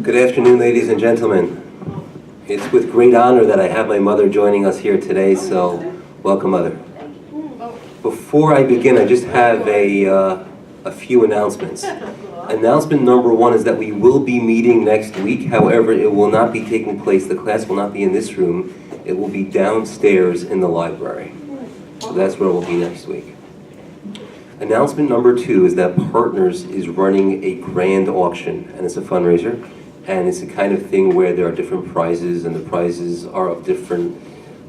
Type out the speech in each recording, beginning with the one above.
Good afternoon, ladies and gentlemen. It's with great honor that I have my mother joining us here today, so welcome, Mother. Before I begin, I just have a few announcements. Announcement number one is that we will be meeting next week. However, it will not be taking place. The class will not be in this room. It will be downstairs in the library. So that's where we'll be next week. Announcement number two is that Partners is running a grand auction, and it's a fundraiser. And it's the kind of thing where there are different prizes, and the prizes are of different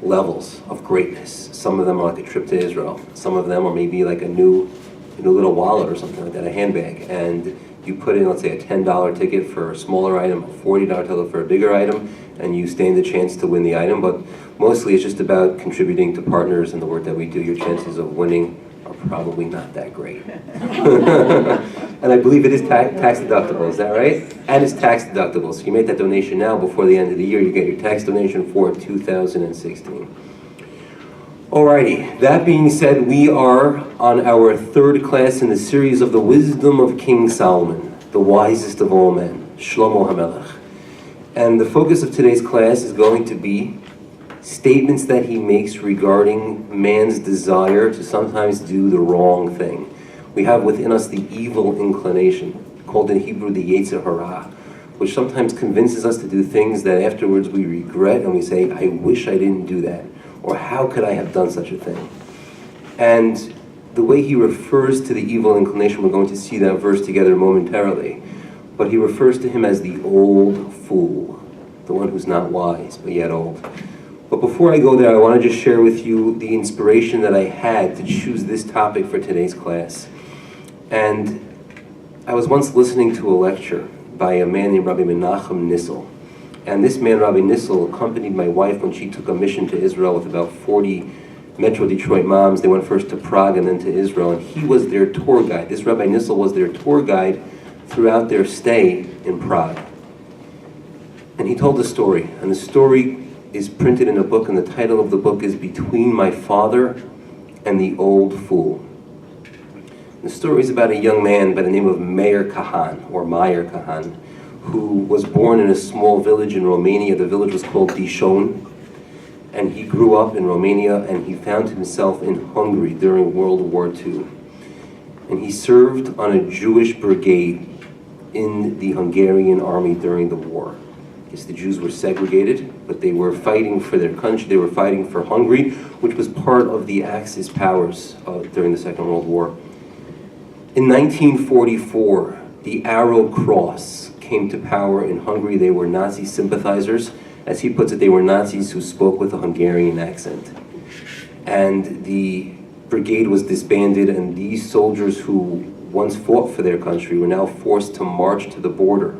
levels of greatness. Some of them are like a trip to Israel. Some of them are maybe like a new little wallet or something like that, a handbag. And you put in, let's say, a $10 ticket for a smaller item, a $40 ticket for a bigger item, and you stand the chance to win the item. But mostly it's just about contributing to Partners and the work that we do. Your chances of winning are probably not that great. And I believe it is tax deductible, is that right? And it's tax deductible, so you make that donation now before the end of the year, you get your tax donation for 2016. Alrighty, that being said, we are on our third class in the series of the Wisdom of King Solomon, the wisest of all men, Shlomo HaMelech. And the focus of today's class is going to be statements that he makes regarding man's desire to sometimes do the wrong thing. We have within us the evil inclination, called in Hebrew the Yetzer Hara, which sometimes convinces us to do things that afterwards we regret and we say, I wish I didn't do that, or how could I have done such a thing? And the way he refers to the evil inclination, we're going to see that verse together momentarily, but he refers to him as the old fool, the one who's not wise, but yet old. But before I go there, I want to just share with you the inspiration that I had to choose this topic for today's class. And I was once listening to a lecture by a man named Rabbi Menachem Nissel. And this man, Rabbi Nissel, accompanied my wife when she took a mission to Israel with about 40 Metro Detroit moms. They went first to Prague and then to Israel, and he was their tour guide. This Rabbi Nissel was their tour guide throughout their stay in Prague. And he told a story, and the story is printed in a book, and the title of the book is Between My Father and the Old Fool. The story is about a young man by the name of Meir Kahan, or Meir Kahan, who was born in a small village in Romania. The village was called Dishon, and he grew up in Romania, and he found himself in Hungary during World War II. And he served on a Jewish brigade in the Hungarian army during the war. Yes, the Jews were segregated, but they were fighting for their country. They were fighting for Hungary, which was part of the Axis powers during the Second World War. In 1944, the Arrow Cross came to power in Hungary. They were Nazi sympathizers. As he puts it, they were Nazis who spoke with a Hungarian accent. And the brigade was disbanded, and these soldiers who once fought for their country were now forced to march to the border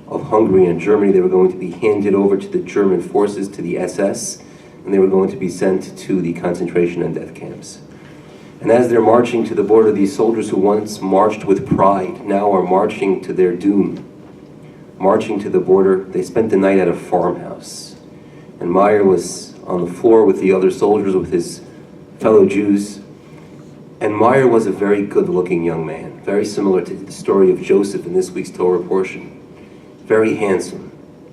of Hungary and Germany. They were going to be handed over to the German forces, to the SS, and they were going to be sent to the concentration and death camps. And as they're marching to the border, these soldiers who once marched with pride now are marching to their doom. Marching to the border, they spent the night at a farmhouse. And Meir was on the floor with the other soldiers, with his fellow Jews. And Meir was a very good-looking young man, very similar to the story of Joseph in this week's Torah portion. Very handsome,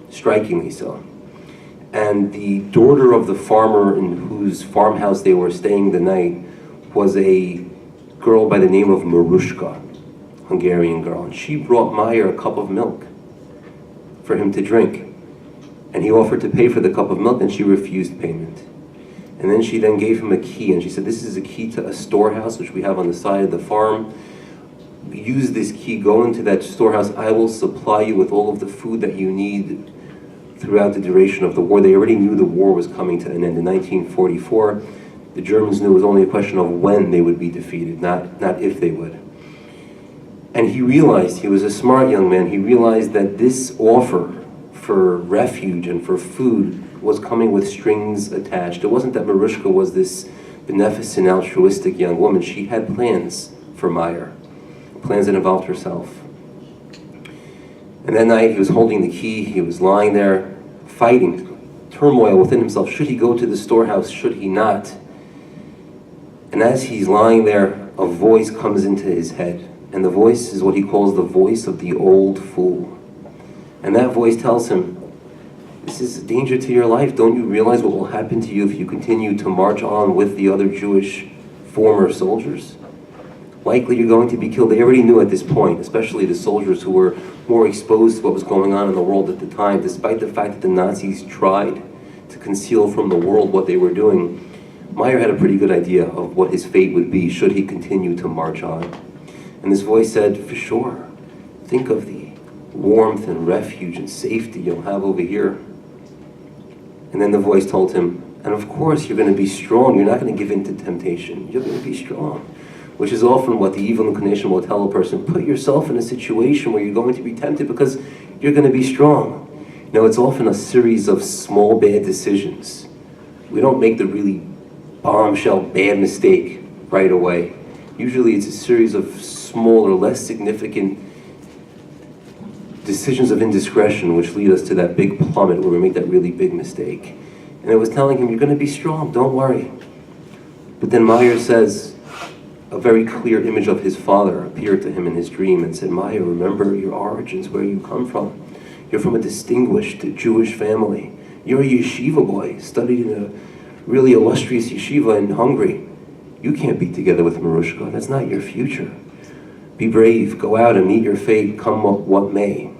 strikingly so. And the daughter of the farmer in whose farmhouse they were staying the night was a girl by the name of Marushka, Hungarian girl. And she brought Meir a cup of milk for him to drink. And he offered to pay for the cup of milk, and she refused payment. And then she gave him a key, and she said, this is a key to a storehouse, which we have on the side of the farm. Use this key, go into that storehouse. I will supply you with all of the food that you need throughout the duration of the war. They already knew the war was coming to an end. In 1944, the Germans knew it was only a question of when they would be defeated, not if they would. And he realized, he was a smart young man, he realized that this offer for refuge and for food was coming with strings attached. It wasn't that Marushka was this beneficent, altruistic young woman. She had plans for Meir, plans that involved herself. And that night he was holding the key, he was lying there fighting, turmoil within himself. Should he go to the storehouse? Should he not? And as he's lying there, a voice comes into his head. And the voice is what he calls the voice of the old fool. And that voice tells him, this is a danger to your life. Don't you realize what will happen to you if you continue to march on with the other Jewish former soldiers? Likely you're going to be killed. They already knew at this point, especially the soldiers who were more exposed to what was going on in the world at the time, despite the fact that the Nazis tried to conceal from the world what they were doing. Meyer had a pretty good idea of what his fate would be should he continue to march on. And this voice said, for sure, think of the warmth and refuge and safety you'll have over here. And then the voice told him, and of course you're going to be strong. You're not going to give in to temptation. You're going to be strong. Which is often what the evil inclination will tell a person. Put yourself in a situation where you're going to be tempted because you're going to be strong. It's often a series of small bad decisions. We don't make the really bombshell bad mistake right away. Usually it's a series of smaller, less significant decisions of indiscretion which lead us to that big plummet where we make that really big mistake. And it was telling him, you're going to be strong, don't worry. But then Meyer says, a very clear image of his father appeared to him in his dream and said, Meyer, remember your origins, where you come from. You're from a distinguished Jewish family. You're a yeshiva boy, studied in a really illustrious yeshiva in Hungary. You can't be together with Marushka. That's not your future. Be brave, go out and meet your fate, come what may.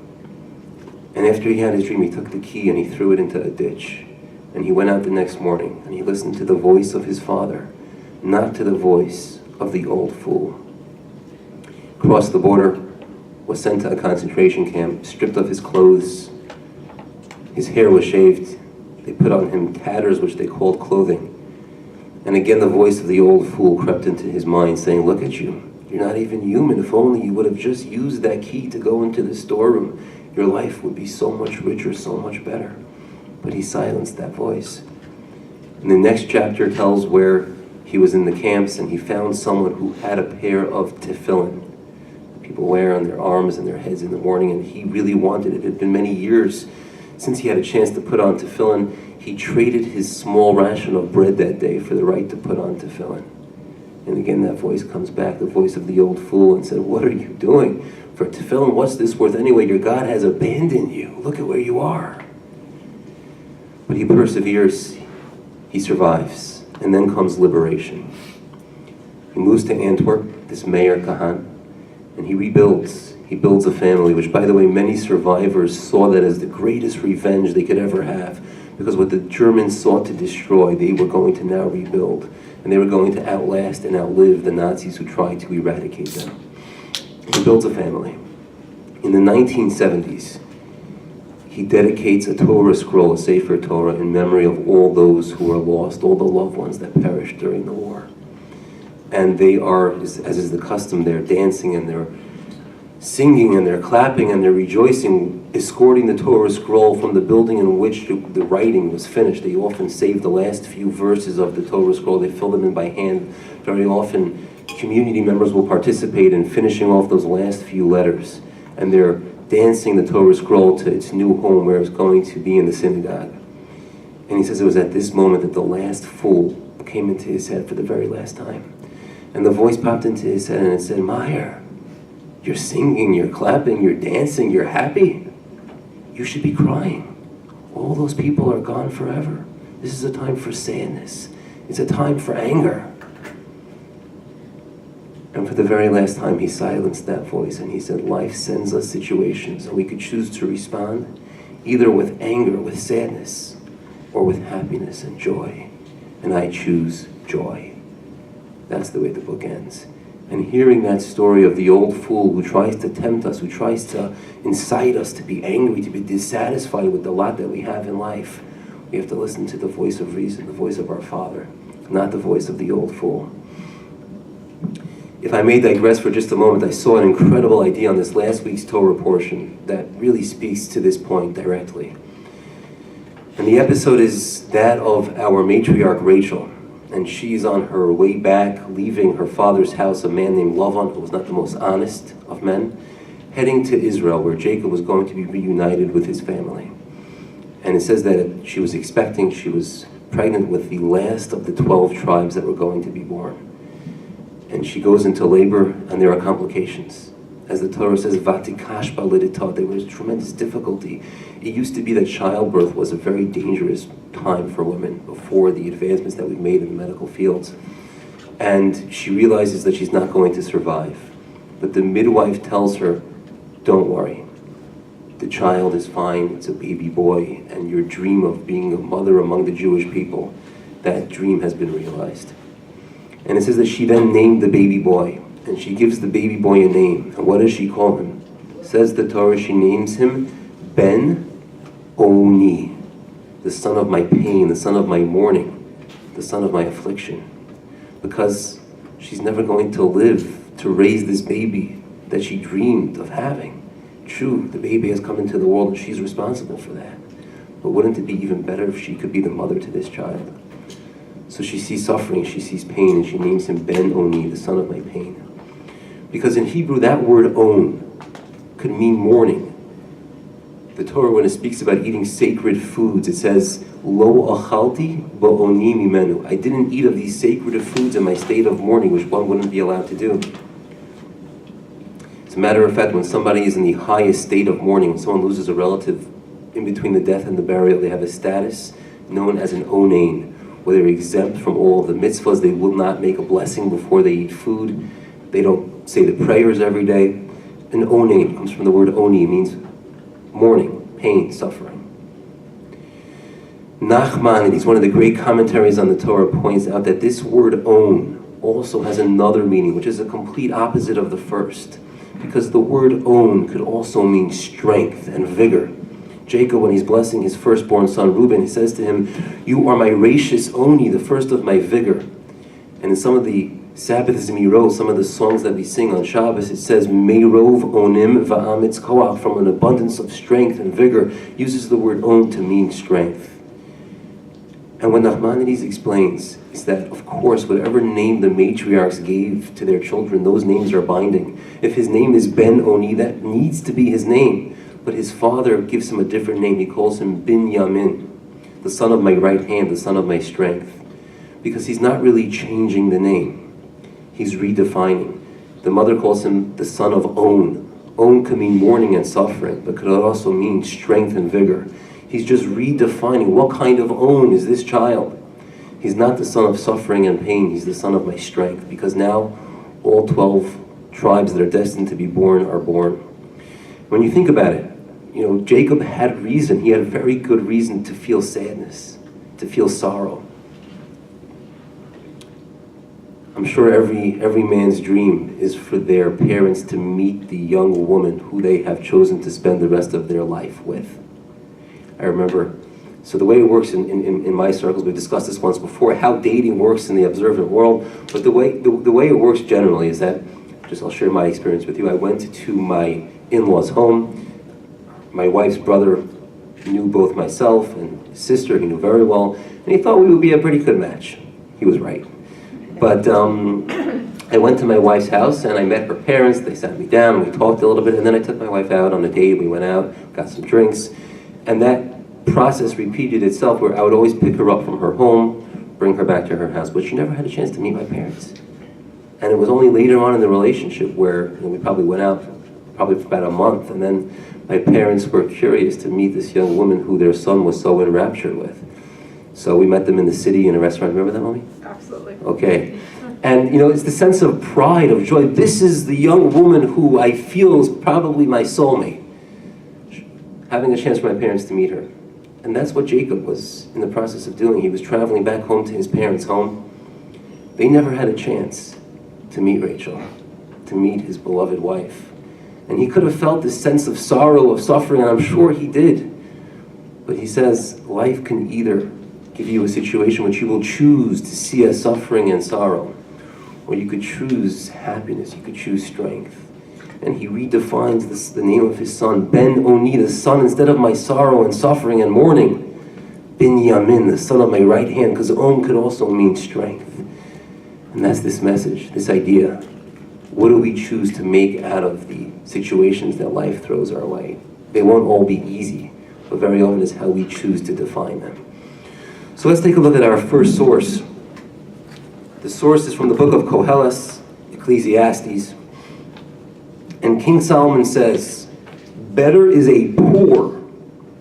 And after he had his dream, he took the key and he threw it into a ditch. And he went out the next morning and he listened to the voice of his father, not to the voice of the old fool. Crossed the border, was sent to a concentration camp, stripped of his clothes. His hair was shaved. They put on him tatters, which they called clothing. And again the voice of the old fool crept into his mind, saying, look at you. You're not even human. If only you would have just used that key to go into the storeroom, your life would be so much richer, so much better. But he silenced that voice. And the next chapter tells where he was in the camps and he found someone who had a pair of tefillin people wear on their arms and their heads in the morning, and he really wanted it. It had been many years since he had a chance to put on tefillin. He traded his small ration of bread that day for the right to put on tefillin. And again that voice comes back, the voice of the old fool, and said, what are you doing? For tefillin, what's this worth anyway? Your God has abandoned you. Look at where you are. But he perseveres, he survives, and then comes liberation. He moves to Antwerp, this Mayor Kahan, and he rebuilds. He builds a family, which, by the way, many survivors saw that as the greatest revenge they could ever have, because what the Germans sought to destroy, they were going to now rebuild, and they were going to outlast and outlive the Nazis who tried to eradicate them. He builds a family. In the 1970s, he dedicates a Torah scroll, a Sefer Torah, in memory of all those who were lost, all the loved ones that perished during the war. And they are, as is the custom, they're dancing and they're singing and they're clapping and they're rejoicing, escorting the Torah scroll from the building in which the writing was finished. They often save the last few verses of the Torah scroll. They fill them in by hand. Very often, community members will participate in finishing off those last few letters. And they're dancing the Torah scroll to its new home where it's going to be in the synagogue. And he says it was at this moment that the last fool came into his head for the very last time. And the voice popped into his head and it said, Meyer, you're singing, you're clapping, you're dancing, you're happy. You should be crying. All those people are gone forever. This is a time for sadness. It's a time for anger. And for the very last time, he silenced that voice and he said, life sends us situations and we could choose to respond either with anger, with sadness, or with happiness and joy. And I choose joy. That's the way the book ends. And hearing that story of the old fool who tries to tempt us, who tries to incite us to be angry, to be dissatisfied with the lot that we have in life, we have to listen to the voice of reason, the voice of our Father, not the voice of the old fool. If I may digress for just a moment, I saw an incredible idea on this last week's Torah portion that really speaks to this point directly. And the episode is that of our matriarch Rachel. And she's on her way back, leaving her father's house, a man named Lavan, who was not the most honest of men, heading to Israel, where Jacob was going to be reunited with his family. And it says that she was pregnant with the last of the 12 tribes that were going to be born. And she goes into labor, and there are complications. As the Torah says, Vatikash baliditah, there was tremendous difficulty. It used to be that childbirth was a very dangerous time for women before the advancements that we've made in the medical fields. And she realizes that she's not going to survive. But the midwife tells her, don't worry. The child is fine, it's a baby boy, and your dream of being a mother among the Jewish people, that dream has been realized. And it says that she then named the baby boy, and she gives the baby boy a name. And what does she call him? Says the Torah, she names him Ben Oni, the son of my pain, the son of my mourning, the son of my affliction. Because she's never going to live to raise this baby that she dreamed of having. True, the baby has come into the world and she's responsible for that. But wouldn't it be even better if she could be the mother to this child? So she sees suffering, she sees pain, and she names him Ben Oni, the son of my pain. Because in Hebrew, that word on could mean mourning. The Torah, when it speaks about eating sacred foods, it says, Lo achalti ba'oni mimenu. I didn't eat of these sacred foods in my state of mourning, which one wouldn't be allowed to do. As a matter of fact, when somebody is in the highest state of mourning, when someone loses a relative in between the death and the burial, they have a status known as an onain, where they're exempt from all of the mitzvahs. They will not make a blessing before they eat food. They don't say the prayers every day. An onain comes from the word oni, it means mourning, pain, suffering. Nachmanides, one of the great commentaries on the Torah, points out that this word on also has another meaning, which is a complete opposite of the first. Because the word on could also mean strength and vigor. Jacob, when he's blessing his firstborn son Reuben, he says to him, you are my rachis oni, the first of my vigor. And in some of the Sabbath Zemirot, some of the songs that we sing on Shabbos, it says, Meirov onim va'amitz koach, from an abundance of strength and vigor, uses the word on to mean strength. And what Nachmanides explains is that, of course, whatever name the matriarchs gave to their children, those names are binding. If his name is Ben Oni, that needs to be his name. But his father gives him a different name. He calls him Binyamin, the son of my right hand, the son of my strength. Because he's not really changing the name. He's redefining. The mother calls him the son of On. On can mean mourning and suffering, but could also mean strength and vigor. He's just redefining what kind of On is this child. He's not the son of suffering and pain, he's the son of my strength. Because now all 12 tribes that are destined to be born are born. When you think about it, Jacob had reason. He had a very good reason to feel sadness, to feel sorrow. I'm sure every man's dream is for their parents to meet the young woman who they have chosen to spend the rest of their life with. I remember, so the way it works in my circles, we've discussed this once before, how dating works in the observant world, but the way it works generally is that, I'll share my experience with you. I went to my in-laws' home. My wife's brother knew both myself and his sister, he knew very well, and he thought we would be a pretty good match. He was right. But I went to my wife's house and I met her parents. They sat me down, we talked a little bit, and then I took my wife out on a date. We went out, got some drinks, and that process repeated itself where I would always pick her up from her home, bring her back to her house, but she never had a chance to meet my parents. And it was only later on in the relationship where we probably went out for about a month, and then my parents were curious to meet this young woman who their son was so enraptured with. So we met them in the city in a restaurant. Remember that, Mommy? Absolutely. Okay. And it's the sense of pride, of joy. This is the young woman who I feel is probably my soulmate. Having a chance for my parents to meet her. And that's what Jacob was in the process of doing. He was traveling back home to his parents' home. They never had a chance to meet Rachel, to meet his beloved wife. And he could have felt this sense of sorrow, of suffering, and I'm sure he did. But he says, life can either give you a situation which you will choose to see as suffering and sorrow, or you could choose happiness, you could choose strength. And he redefines the name of his son, Ben Oni, the son, instead of my sorrow and suffering and mourning, Binyamin, the son of my right hand, because On could also mean strength. And that's this message, this idea. What do we choose to make out of the situations that life throws our way? They won't all be easy, but very often it's how we choose to define them. So let's take a look at our first source. The source is from the book of Koheles, Ecclesiastes. And King Solomon says, better is a poor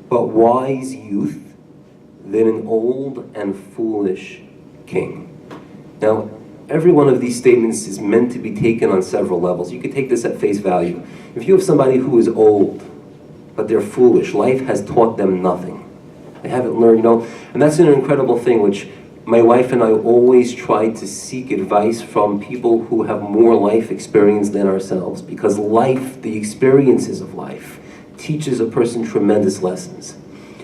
but wise youth than an old and foolish king. Now, every one of these statements is meant to be taken on several levels. You could take this at face value. If you have somebody who is old, but they're foolish, life has taught them nothing. They haven't learned, and that's an incredible thing, which my wife and I always try to seek advice from people who have more life experience than ourselves, because life, the experiences of life, teaches a person tremendous lessons.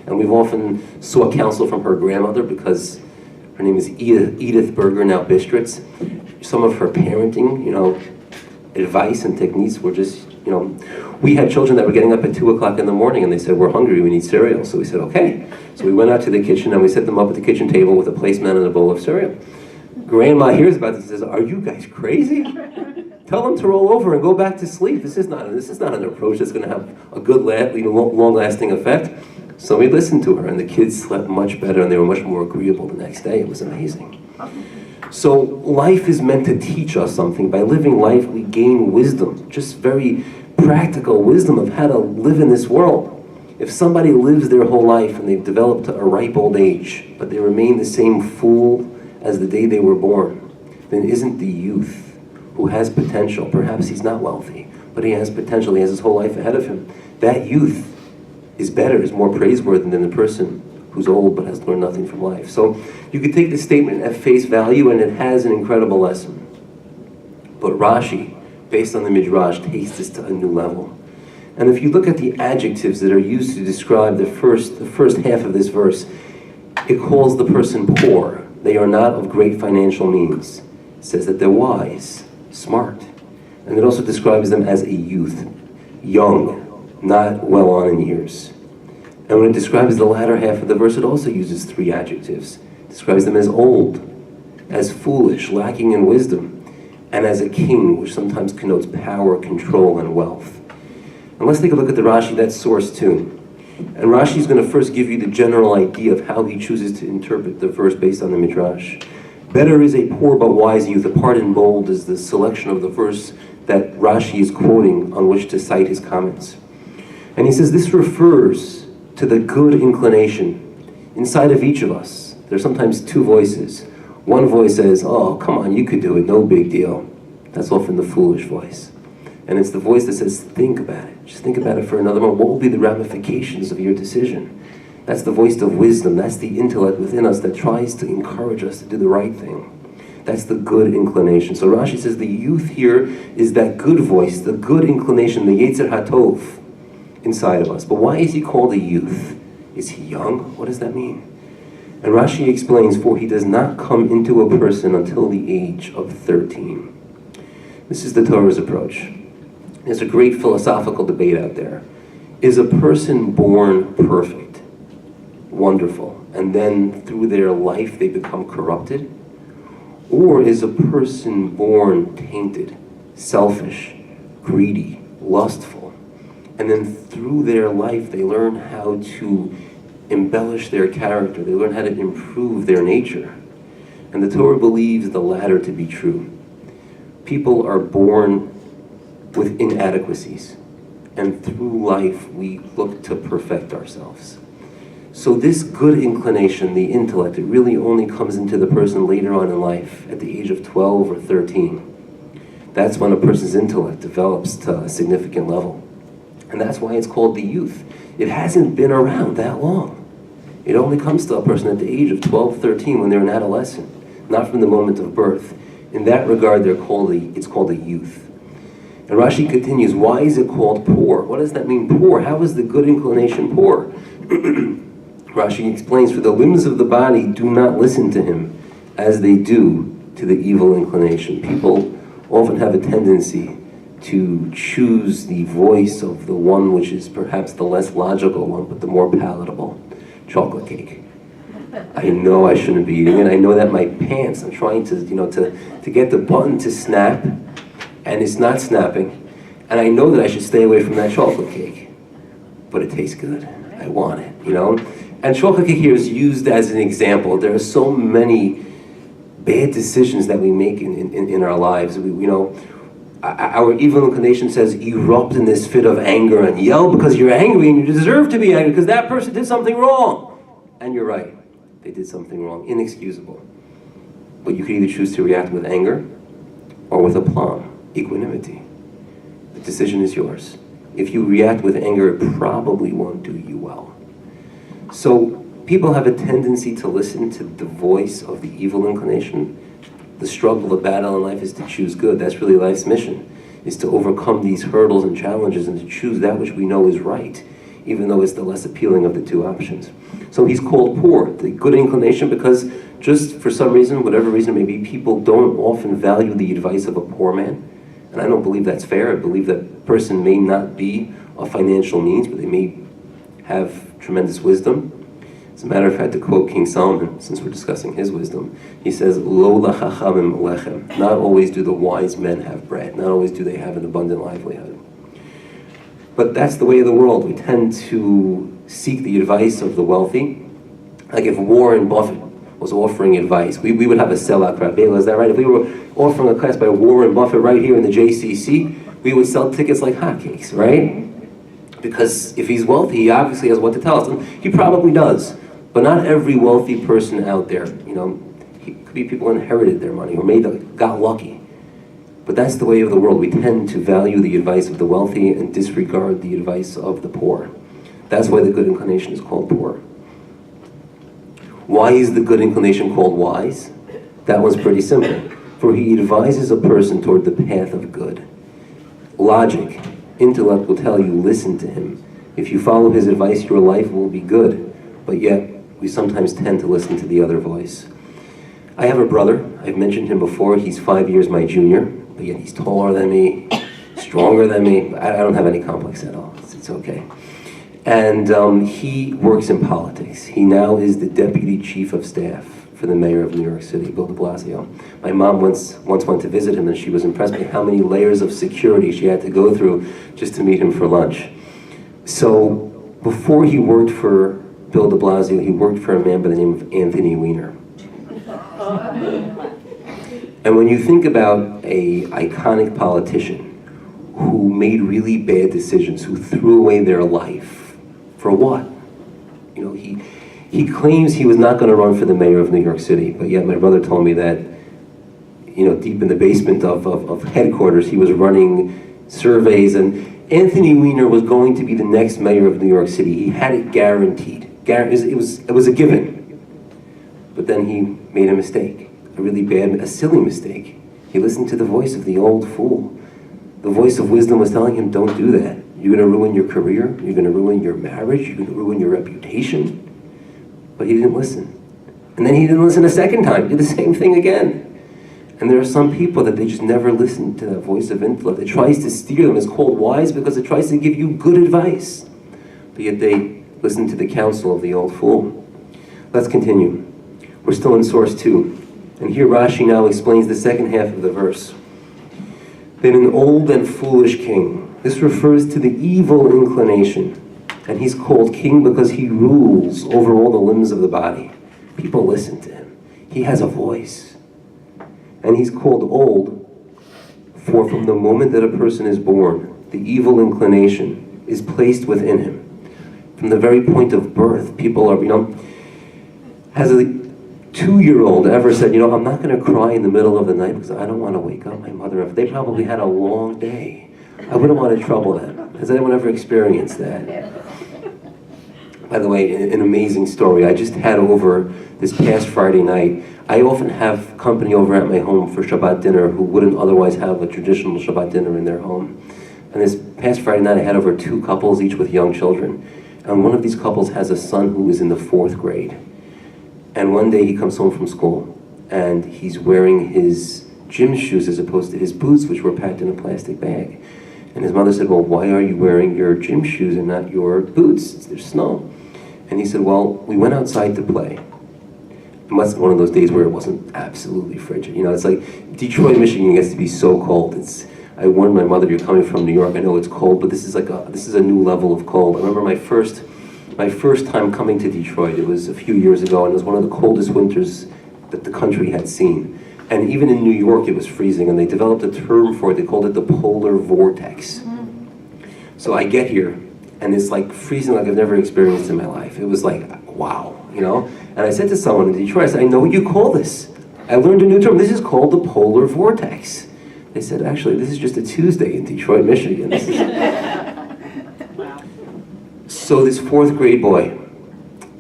And we've often sought counsel from her grandmother, because her name is Edith Berger, now Bistritz. Some of her parenting, advice and techniques were just, we had children that were getting up at 2 o'clock in the morning and they said, we're hungry, we need cereal. So we said, okay. So we went out to the kitchen and we set them up at the kitchen table with a placemat and a bowl of cereal. Grandma hears about this and says, are you guys crazy? Tell them to roll over and go back to sleep. This is not an approach that's going to have a good, long-lasting effect. So we listened to her, and the kids slept much better, and they were much more agreeable the next day. It was amazing. So life is meant to teach us something. By living life, we gain wisdom, just very practical wisdom of how to live in this world. If somebody lives their whole life and they've developed to a ripe old age, but they remain the same fool as the day they were born, then isn't the youth who has potential, perhaps he's not wealthy, but he has potential, he has his whole life ahead of him, that youth is better, is more praiseworthy than the person who's old but has learned nothing from life. So you could take this statement at face value and it has an incredible lesson. But Rashi, based on the Midrash, takes this to a new level. And if you look at the adjectives that are used to describe the first half of this verse, it calls the person poor. They are not of great financial means. It says that they're wise, smart. And it also describes them as a youth, young, not well on in years. And when it describes the latter half of the verse, it also uses 3 adjectives. It describes them as old, as foolish, lacking in wisdom, and as a king, which sometimes connotes power, control, and wealth. And let's take a look at the Rashi, that's source 2. And Rashi is going to first give you the general idea of how he chooses to interpret the verse based on the Midrash. Better is a poor but wise youth. The part in bold is the selection of the verse that Rashi is quoting on which to cite his comments. And he says this refers to the good inclination inside of each of us. There's sometimes 2 voices. One voice says, oh, come on, you could do it, no big deal. That's often the foolish voice. And it's the voice that says, think about it. Just think about it for another moment. What will be the ramifications of your decision? That's the voice of wisdom. That's the intellect within us that tries to encourage us to do the right thing. That's the good inclination. So Rashi says the youth here is that good voice, the good inclination, the Yetzer HaTov inside of us. But why is he called a youth? Is he young? What does that mean? And Rashi explains, for he does not come into a person until the age of 13. This is the Torah's approach. There's a great philosophical debate out there. Is a person born perfect, wonderful, and then through their life they become corrupted? Or is a person born tainted, selfish, greedy, lustful, and then through their life they learn how to embellish their character, they learn how to improve their nature? And the Torah believes the latter to be true. People are born with inadequacies, and through life we look to perfect ourselves. So this good inclination, the intellect, it really only comes into the person later on in life, at the age of 12 or 13. That's when a person's intellect develops to a significant level. And that's why it's called the youth. It hasn't been around that long. It only comes to a person at the age of 12, 13 when they're an adolescent, not from the moment of birth. In that regard, it's called a youth. And Rashi continues, why is it called poor? What does that mean, poor? How is the good inclination poor? Rashi explains, for the limbs of the body do not listen to him as they do to the evil inclination. People often have a tendency to choose the voice of the one which is perhaps the less logical one, but the more palatable, chocolate cake. I know I shouldn't be eating it. I know that my pants, I'm trying to get the button to snap, and it's not snapping. And I know that I should stay away from that chocolate cake, but it tastes good. I want it, And chocolate cake here is used as an example. There are so many bad decisions that we make in our lives. Our evil inclination says, erupt in this fit of anger and yell because you're angry and you deserve to be angry because that person did something wrong. And you're right, they did something wrong, inexcusable. But you could either choose to react with anger or with aplomb, equanimity. The decision is yours. If you react with anger, it probably won't do you well. So people have a tendency to listen to the voice of the evil inclination. The struggle, the battle in life is to choose good. That's really life's mission, is to overcome these hurdles and challenges and to choose that which we know is right, even though it's the less appealing of the two options. So he's called poor, the good inclination, because just for some reason, whatever reason it may be, people don't often value the advice of a poor man. And I don't believe that's fair. I believe that person may not be of financial means, but they may have tremendous wisdom. As a matter of fact, to quote King Solomon, since we're discussing his wisdom, he says, Lo lachachamim lechem. Not always do the wise men have bread. Not always do they have an abundant livelihood. But that's the way of the world. We tend to seek the advice of the wealthy. Like if Warren Buffett was offering advice, we would have a sellout crowd. Is that right? If we were offering a class by Warren Buffett right here in the JCC, we would sell tickets like hotcakes, right? Because if he's wealthy, he obviously has what to tell us. And he probably does. But not every wealthy person out there, he could be people inherited their money or got lucky. But that's the way of the world. We tend to value the advice of the wealthy and disregard the advice of the poor. That's why the good inclination is called poor. Why is the good inclination called wise? That one's pretty simple. For he advises a person toward the path of good. Logic, intellect will tell you, listen to him. If you follow his advice, your life will be good. But yet, we sometimes tend to listen to the other voice. I have a brother. I've mentioned him before. He's 5 years my junior, but yet he's taller than me, stronger than me. I don't have any complex at all. It's okay. And he works in politics. He now is the deputy chief of staff for the mayor of New York City, Bill de Blasio. My mom once went to visit him, and she was impressed by how many layers of security she had to go through just to meet him for lunch. So before he worked for Bill de Blasio, he worked for a man by the name of Anthony Weiner. And when you think about an iconic politician who made really bad decisions, who threw away their life, for what? He claims he was not going to run for the mayor of New York City, but yet my brother told me that, deep in the basement of headquarters, he was running surveys, and Anthony Weiner was going to be the next mayor of New York City. He had it guaranteed. It was a given. But then he made a mistake, a silly mistake. He listened to the voice of the old fool. The voice of wisdom was telling him, don't do that. You're going to ruin your career. You're going to ruin your marriage. You're going to ruin your reputation. But he didn't listen. And then he didn't listen a second time. He did the same thing again. And there are some people that they just never listen to that voice of intellect. It tries to steer them. It's called wise because it tries to give you good advice. But yet they listen to the counsel of the old fool. Let's continue. We're still in source 2. And here Rashi now explains the second half of the verse. Then an old and foolish king. This refers to the evil inclination. And he's called king because he rules over all the limbs of the body. People listen to him. He has a voice. And he's called old, for from the moment that a person is born, the evil inclination is placed within him. From the very point of birth, people are, has a 2-year-old ever said, I'm not going to cry in the middle of the night because I don't want to wake up my mother. They probably had a long day. I wouldn't want to trouble them. Has anyone ever experienced that? By the way, an amazing story. I just had over this past Friday night. I often have company over at my home for Shabbat dinner who wouldn't otherwise have a traditional Shabbat dinner in their home. And this past Friday night, I had over 2 couples, each with young children. And one of these couples has a son who is in the 4th grade. And one day he comes home from school, and he's wearing his gym shoes as opposed to his boots, which were packed in a plastic bag. And his mother said, well, why are you wearing your gym shoes and not your boots? There's snow. And he said, well, we went outside to play. It must have been one of those days where it wasn't absolutely frigid. It's like Detroit, Michigan gets to be so cold. I warned my mother, you're coming from New York, I know it's cold, but this is a new level of cold. I remember my first time coming to Detroit, it was a few years ago, and it was one of the coldest winters that the country had seen. And even in New York, it was freezing, and they developed a term for it. They called it the polar vortex. So I get here, and it's like freezing like I've never experienced in my life. It was like, wow, you know? And I said to someone in Detroit, I said, I know what you call this. I learned a new term. This is called the polar vortex. They said, actually, this is just a Tuesday in Detroit, Michigan. So this 4th grade boy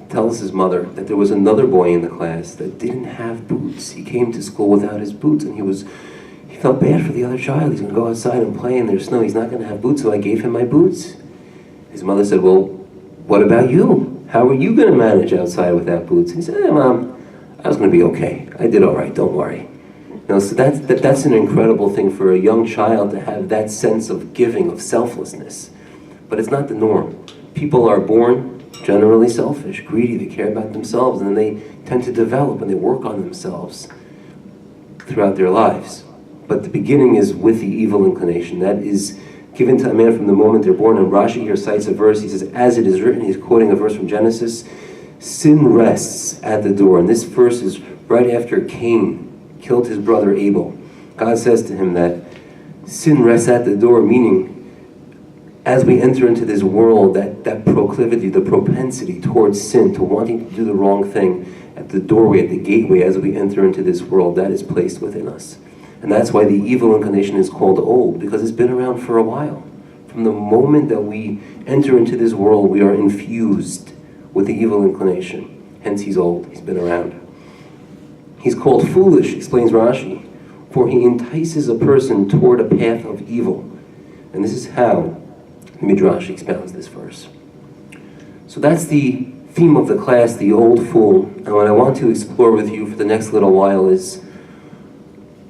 tells his mother that there was another boy in the class that didn't have boots. He came to school without his boots, and he felt bad for the other child. He's going to go outside and play in there's snow. He's not going to have boots, so I gave him my boots. His mother said, well, what about you? How are you going to manage outside without boots? He said, Mom, I was going to be okay. I did all right, don't worry. You know, so that's an incredible thing for a young child to have that sense of giving, of selflessness. But it's not the norm. People are born generally selfish, greedy, they care about themselves, and then they tend to develop and they work on themselves throughout their lives. But the beginning is with the evil inclination. That is given to a man from the moment they're born. And Rashi here cites a verse. He says, as it is written, he's quoting a verse from Genesis, sin rests at the door. And this verse is right after Cain killed his brother Abel. God says to him that sin rests at the door, meaning as we enter into this world, that proclivity, the propensity towards sin, to wanting to do the wrong thing, at the doorway, at the gateway, as we enter into this world, that is placed within us. And that's why the evil inclination is called old, because it's been around for a while. From the moment that we enter into this world, we are infused with the evil inclination. Hence he's old, he's been around. He's called foolish, explains Rashi, for he entices a person toward a path of evil. And this is how Midrash expounds this verse. So that's the theme of the class, the old fool. And what I want to explore with you for the next little while is,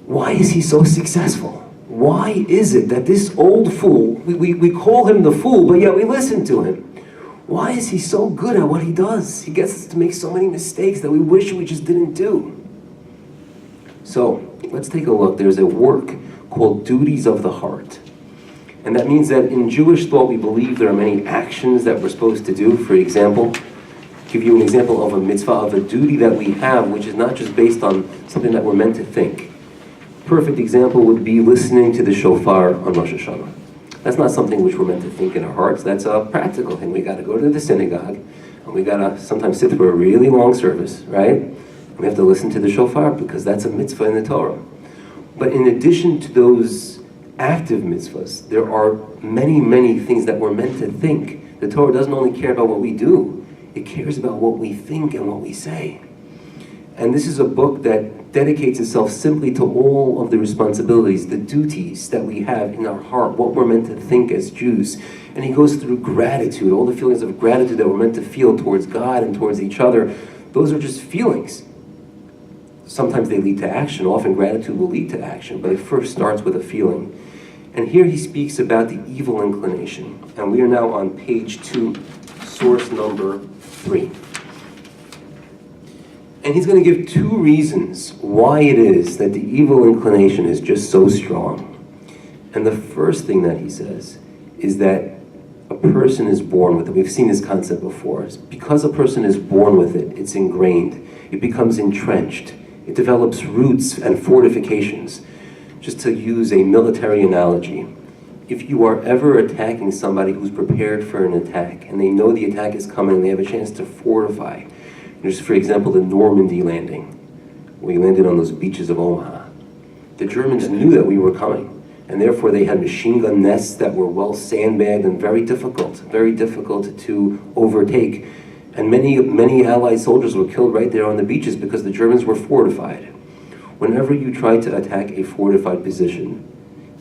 why is he so successful? Why is it that this old fool, we call him the fool, but yet we listen to him? Why is he so good at what he does? He gets us to make so many mistakes that we wish we just didn't do. So let's take a look. There's a work called Duties of the Heart. And that means that in Jewish thought, we believe there are many actions that we're supposed to do. For example, give you an example of a mitzvah, of a duty that we have, which is not just based on something that we're meant to think. Perfect example would be listening to the shofar on Rosh Hashanah. That's not something which we're meant to think in our hearts. That's a practical thing. We got to go to the synagogue, and we got to sometimes sit through a really long service, right? And we have to listen to the shofar because that's a mitzvah in the Torah. But in addition to those active mitzvahs, there are many, many things that we're meant to think. The Torah doesn't only care about what we do, it cares about what we think and what we say. And this is a book that dedicates itself simply to all of the responsibilities, the duties that we have in our heart, what we're meant to think as Jews. And he goes through gratitude, all the feelings of gratitude that we're meant to feel towards God and towards each other. Those are just feelings. Sometimes they lead to action. Often gratitude will lead to action, but it first starts with a feeling. And here he speaks about the evil inclination. And we are now on page 2, source number 3. And he's going to give 2 reasons why it is that the evil inclination is just so strong. And the first thing that he says is that a person is born with it. We've seen this concept before. Because a person is born with it, it's ingrained. It becomes entrenched. It develops roots and fortifications. Just to use a military analogy, if you are ever attacking somebody who's prepared for an attack, and they know the attack is coming, and they have a chance to fortify, just for example, the Normandy landing, we landed on those beaches of Omaha. The Germans knew that we were coming, and therefore they had machine gun nests that were well sandbagged and very difficult to overtake. And many Allied soldiers were killed right there on the beaches because the Germans were fortified. Whenever you try to attack a fortified position,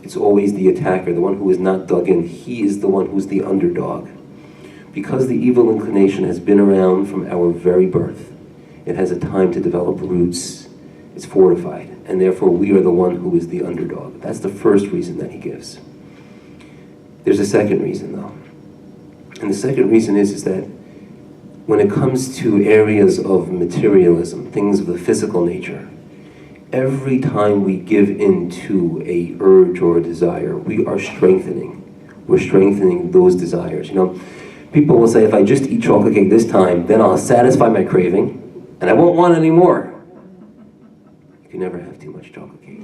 it's always the attacker, the one who is not dug in. He is the one who's the underdog. Because the evil inclination has been around from our very birth, it has a time to develop roots. It's fortified, and therefore we are the one who is the underdog. That's the first reason that he gives. There's a second reason, though. And the second reason is that when it comes to areas of materialism, things of the physical nature, every time we give in to a urge or a desire, we are strengthening. We're strengthening those desires. You know, people will say, if I just eat chocolate cake this time, then I'll satisfy my craving, and I won't want any more. You can never have too much much chocolate cake.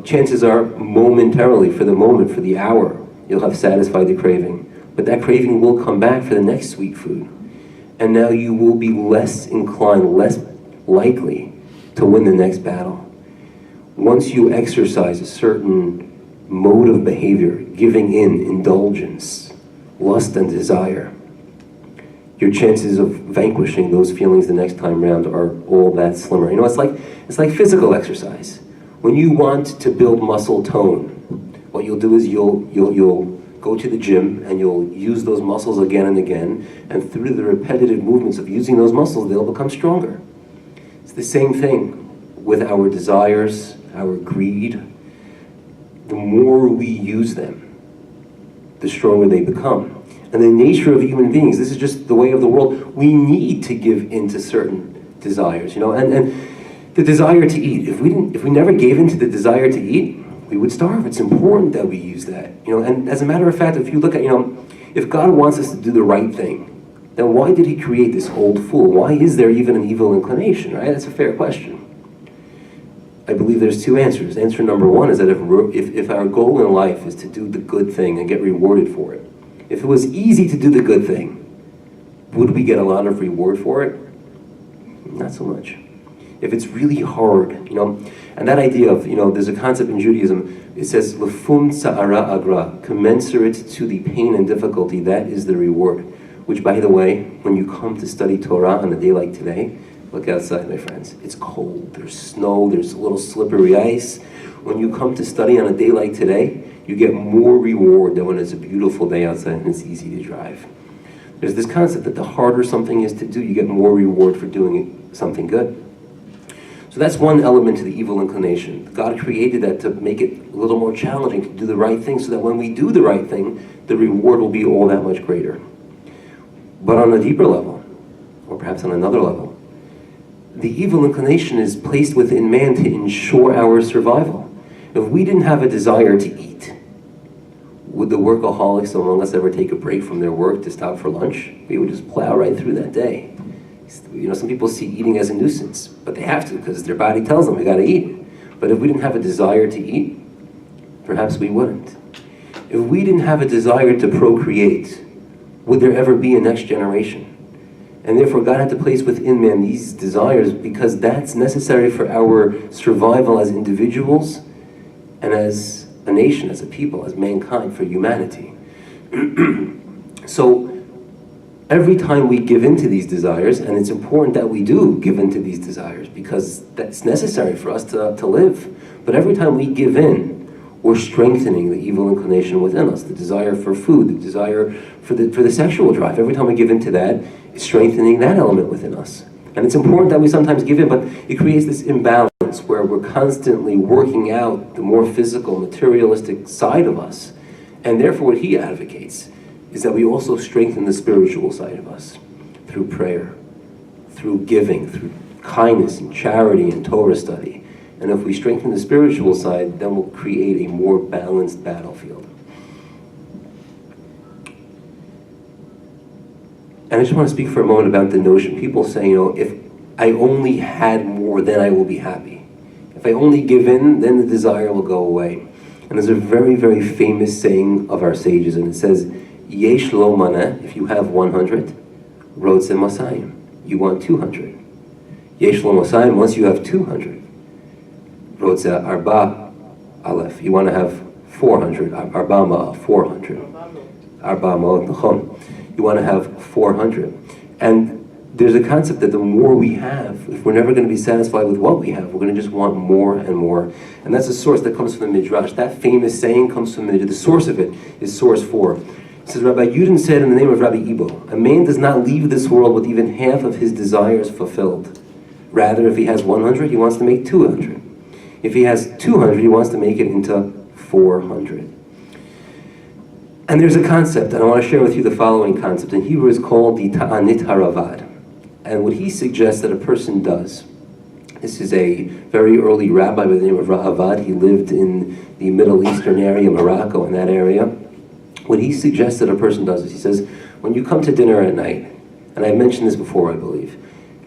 Chances are momentarily, for the moment, for the hour, you'll have satisfied the craving. But that craving will come back for the next sweet food. And now you will be less inclined, less likely to win the next battle. Once you exercise a certain mode of behavior, giving in, indulgence, lust and desire, your chances of vanquishing those feelings the next time round are all that slimmer. It's like physical exercise. When you want to build muscle tone, what you'll do is you'll go to the gym and you'll use those muscles again and again, and through the repetitive movements of using those muscles, they'll become stronger. It's the same thing with our desires, our greed. The more we use them, the stronger they become. And the nature of human beings, this is just the way of the world, we need to give in to certain desires, and the desire to eat. If we never gave in to the desire to eat, we would starve. It's important that we use that, and as a matter of fact, if you look at, if God wants us to do the right thing, then why did he create this old fool? Why is there even an evil inclination, right? That's a fair question. I believe there's two answers. Answer number one is that if our goal in life is to do the good thing and get rewarded for it, if it was easy to do the good thing, would we get a lot of reward for it? Not so much. If it's really hard, and that idea of, there's a concept in Judaism, it says, Lefum tsa'ara agra, commensurate to the pain and difficulty, that is the reward. Which, by the way, when you come to study Torah on a day like today, look outside, my friends. It's cold, there's snow, there's a little slippery ice. When you come to study on a day like today, you get more reward than when it's a beautiful day outside and it's easy to drive. There's this concept that the harder something is to do, you get more reward for doing something good. So that's one element to the evil inclination. God created that to make it a little more challenging to do the right thing, so that when we do the right thing, the reward will be all that much greater. But on a deeper level, or perhaps on another level, the evil inclination is placed within man to ensure our survival. If we didn't have a desire to eat, would the workaholics among us ever take a break from their work to stop for lunch? We would just plow right through that day. Some people see eating as a nuisance, but they have to because their body tells them we got to eat. But if we didn't have a desire to eat, perhaps we wouldn't. If we didn't have a desire to procreate, would there ever be a next generation? And therefore God had to place within man these desires because that's necessary for our survival as individuals and as a nation, as a people, as mankind, for humanity. So every time we give in to these desires, and it's important that we do give in to these desires because that's necessary for us to live, but every time we give in, we're strengthening the evil inclination within us, the desire for food, the desire for the sexual drive. Every time we give in to that, it's strengthening that element within us. And it's important that we sometimes give in, but it creates this imbalance where we're constantly working out the more physical, materialistic side of us. And therefore what he advocates is that we also strengthen the spiritual side of us through prayer, through giving, through kindness and charity and Torah study. And if we strengthen the spiritual side, then we'll create a more balanced battlefield. And I just want to speak for a moment about the notion. People say, if I only had more, then I will be happy. If I only give in, then the desire will go away. And there's a very, very famous saying of our sages, and it says, Yesh lo maneh, if you have 100, Rotze Masayim, you want 200. Yesh lo Masayim, once you have 200, Rotze Arba Aleph, you want to have 400, Arba Ma'ah, 400. Arba Ma'ot Nachon, you want to have 400. And there's a concept that the more we have, if we're never going to be satisfied with what we have, we're going to just want more and more. And that's a source that comes from the Midrash. That famous saying comes from the source of it is source 4. It says, Rabbi Yudin said in the name of Rabbi Ibo, a man does not leave this world with even half of his desires fulfilled. Rather, if he has 100, he wants to make 200. If he has 200, he wants to make it into 400. And there's a concept, and I want to share with you the following concept. In Hebrew, it's called the Ta'anit Haravad. And what he suggests that a person does, this is a very early rabbi by the name of Ra'avad. He lived in the Middle Eastern area, Morocco, in that area. What he suggests that a person does is he says, when you come to dinner at night, and I mentioned this before, I believe,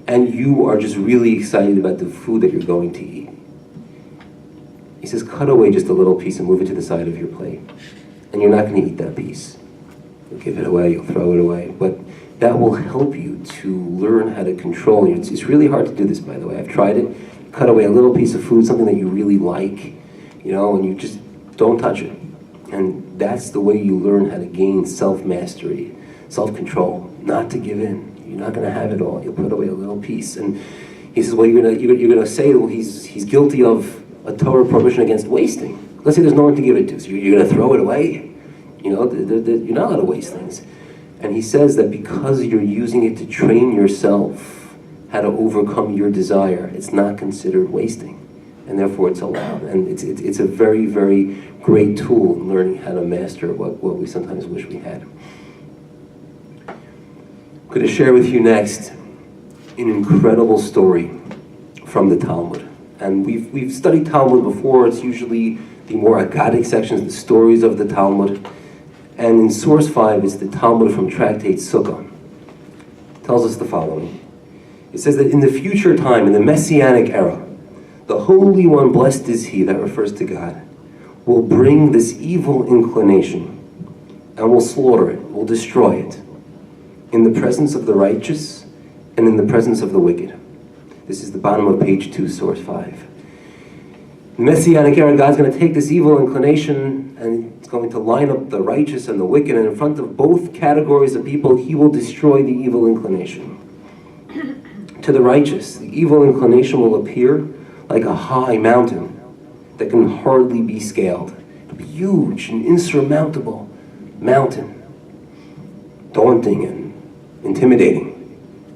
and you are just really excited about the food that you're going to eat. He says, cut away just a little piece and move it to the side of your plate. And you're not going to eat that piece. You'll give it away, you'll throw it away. But that will help you to learn how to control it. It's really hard to do this, by the way. I've tried it. Cut away a little piece of food, something that you really like, and you just don't touch it. And that's the way you learn how to gain self-mastery, self-control, not to give in. You're not going to have it all. You'll put away a little piece. And he says, well, you're gonna say, well, he's guilty of a Torah prohibition against wasting. Let's say there's no one to give it to, so you're going to throw it away. You're not allowed to waste things. And he says that because you're using it to train yourself how to overcome your desire, it's not considered wasting. And therefore it's allowed. And it's a very, very great tool in learning how to master what we sometimes wish we had. I'm going to share with you next an incredible story from the Talmud. And we've studied Talmud before. It's usually the more Aggadic sections, the stories of the Talmud. And in source 5 is the Talmud from Tractate Sukkah. It tells us the following. It says that in the future time, in the Messianic era, the Holy One, blessed is He, that refers to God, will bring this evil inclination and will slaughter it, will destroy it, in the presence of the righteous and in the presence of the wicked. This is the bottom of page 2, source 5. In the Messianic era, God's going to take this evil inclination and it's going to line up the righteous and the wicked, and in front of both categories of people, He will destroy the evil inclination. To the righteous, the evil inclination will appear like a high mountain that can hardly be scaled. It'll be huge and insurmountable mountain, daunting and intimidating.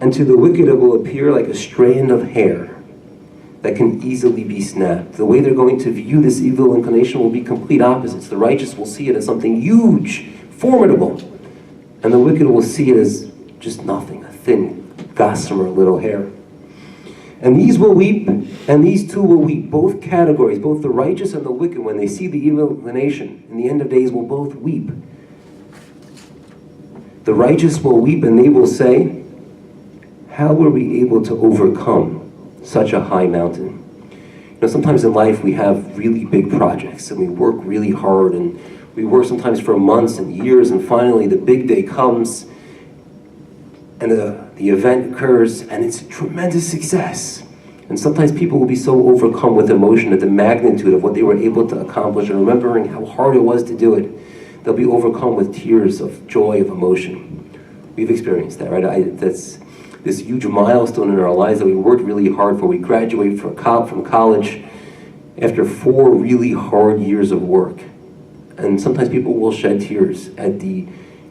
And to the wicked, it will appear like a strand of hair that can easily be snapped. The way they're going to view this evil inclination will be complete opposites. The righteous will see it as something huge, formidable, and the wicked will see it as just nothing, a thin, gossamer little hair. And these will weep, and these two will weep. Both categories, both the righteous and the wicked, when they see the evil inclination, in the end of days, will both weep. The righteous will weep, and they will say, how were we able to overcome such a high mountain? Sometimes in life we have really big projects, and we work really hard, and we work sometimes for months and years, and finally the big day comes, and the event occurs, and it's a tremendous success. And sometimes people will be so overcome with emotion at the magnitude of what they were able to accomplish, and remembering how hard it was to do it, they'll be overcome with tears of joy, of emotion. We've experienced that, right? That's this huge milestone in our lives that we worked really hard for. We graduate from college after 4 really hard years of work. And sometimes people will shed tears at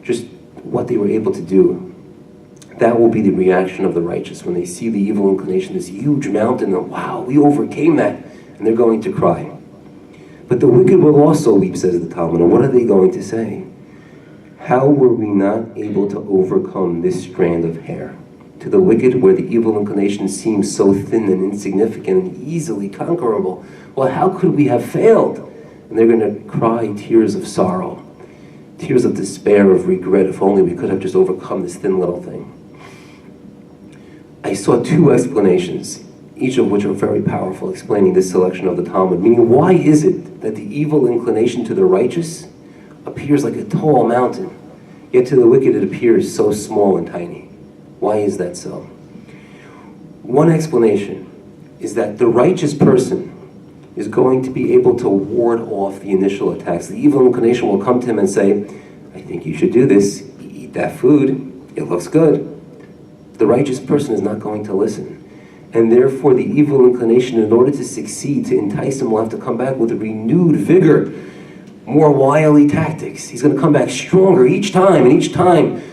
just what they were able to do. That will be the reaction of the righteous when they see the evil inclination, this huge mountain, and wow, we overcame that, and they're going to cry. But the wicked will also weep, says the Talmud. And what are they going to say? How were we not able to overcome this strand of hair? To the wicked, where the evil inclination seems so thin and insignificant and easily conquerable, well, how could we have failed? And they're going to cry tears of sorrow, tears of despair, of regret, if only we could have just overcome this thin little thing. I saw 2 explanations, each of which are very powerful, explaining this selection of the Talmud. Meaning, why is it that the evil inclination to the righteous appears like a tall mountain, yet to the wicked it appears so small and tiny? Why is that so? One explanation is that the righteous person is going to be able to ward off the initial attacks. The evil inclination will come to him and say, I think you should do this, eat that food, it looks good. The righteous person is not going to listen. And therefore the evil inclination, in order to succeed, to entice him, will have to come back with a renewed vigor, more wily tactics. He's going to come back stronger each time, and each time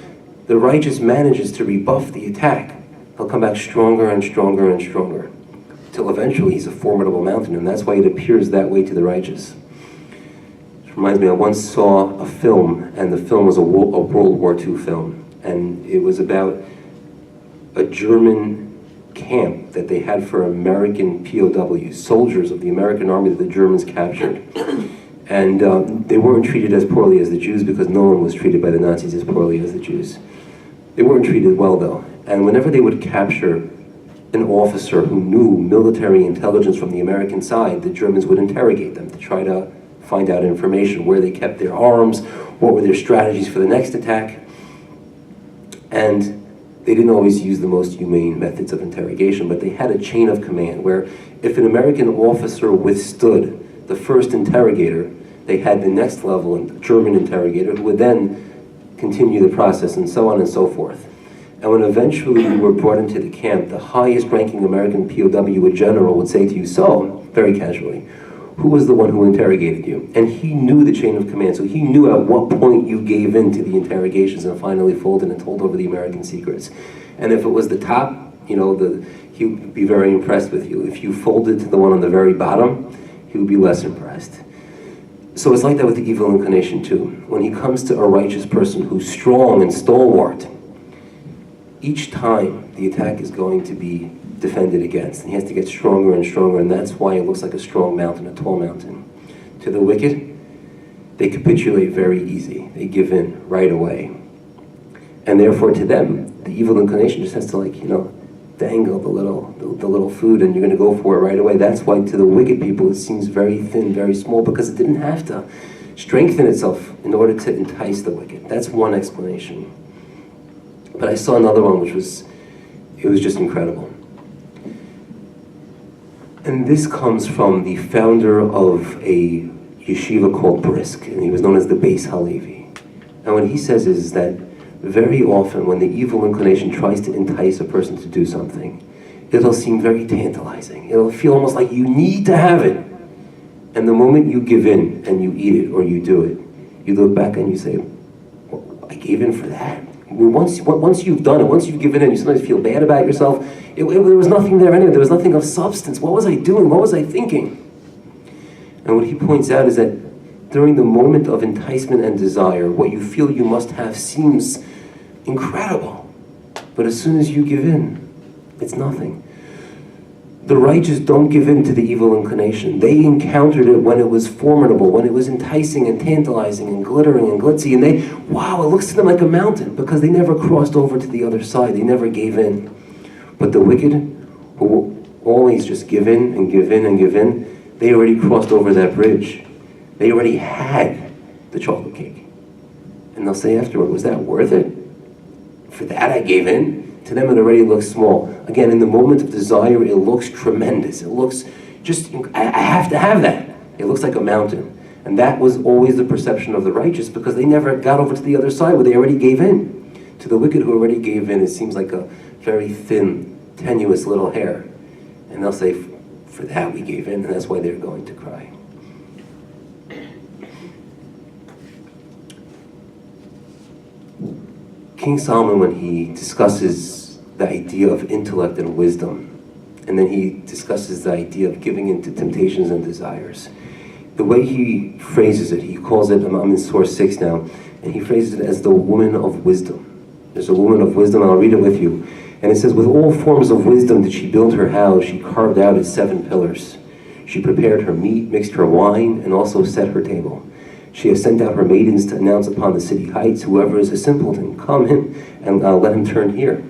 the righteous manages to rebuff the attack, he'll come back stronger and stronger and stronger, till eventually he's a formidable mountain, and that's why it appears that way to the righteous. It reminds me, I once saw a film, and the film was a World War II film, and it was about a German camp that they had for American POWs, soldiers of the American army that the Germans captured. And they weren't treated as poorly as the Jews, because no one was treated by the Nazis as poorly as the Jews. They weren't treated well, though. And whenever they would capture an officer who knew military intelligence from the American side, the Germans would interrogate them to try to find out information, where they kept their arms, what were their strategies for the next attack. And they didn't always use the most humane methods of interrogation, but they had a chain of command where if an American officer withstood the first interrogator, they had the next level, a German interrogator, who would then continue the process, and so on and so forth. And when eventually you were brought into the camp, the highest ranking American POW, a general, would say to you, so, very casually, who was the one who interrogated you? And he knew the chain of command, so he knew at what point you gave in to the interrogations and finally folded and told over the American secrets. And if it was the top, he would be very impressed with you. If you folded to the one on the very bottom, he would be less impressed. So it's like that with the evil inclination too. When he comes to a righteous person who's strong and stalwart, each time the attack is going to be defended against, and he has to get stronger and stronger, and that's why it looks like a strong mountain, a tall mountain. To the wicked, they capitulate very easy. They give in right away. And therefore to them, the evil inclination just has to dangle the little food, and you're going to go for it right away. That's why to the wicked people it seems very thin, very small, because it didn't have to strengthen itself in order to entice the wicked. That's one explanation. But I saw another one which was just incredible. And this comes from the founder of a yeshiva called Brisk, and he was known as the Beis Halevi. And what he says is that very often when the evil inclination tries to entice a person to do something, it'll seem very tantalizing. It'll feel almost like you need to have it. And the moment you give in and you eat it or you do it, you look back and you say, well, I gave in for that. Once you've done it, once you've given in, you sometimes feel bad about yourself. There was nothing there anyway. There was nothing of substance. What was I doing? What was I thinking? And what he points out is that during the moment of enticement and desire, what you feel you must have seems incredible. But as soon as you give in, it's nothing. The righteous don't give in to the evil inclination. They encountered it when it was formidable, when it was enticing and tantalizing and glittering and glitzy, and it looks to them like a mountain, because they never crossed over to the other side. They never gave in. But the wicked, who always just give in and give in and give in, they already crossed over that bridge. They already had the chocolate cake. And they'll say afterward, was that worth it? For that I gave in? To them it already looks small. Again, in the moment of desire, it looks tremendous. It looks I have to have that. It looks like a mountain. And that was always the perception of the righteous, because they never got over to the other side where they already gave in. To the wicked who already gave in, it seems like a very thin, tenuous little hair. And they'll say, for that we gave in, and that's why they're going to cry. King Solomon, when he discusses the idea of intellect and wisdom, and then he discusses the idea of giving in to temptations and desires, the way he phrases it, he calls it, I'm in source 6 now, and he phrases it as the woman of wisdom. There's a woman of wisdom, and I'll read it with you. And it says, with all forms of wisdom did she build her house, she carved out its 7 pillars. She prepared her meat, mixed her wine, and also set her table. She has sent out her maidens to announce upon the city heights, whoever is a simpleton, come in and let him turn here.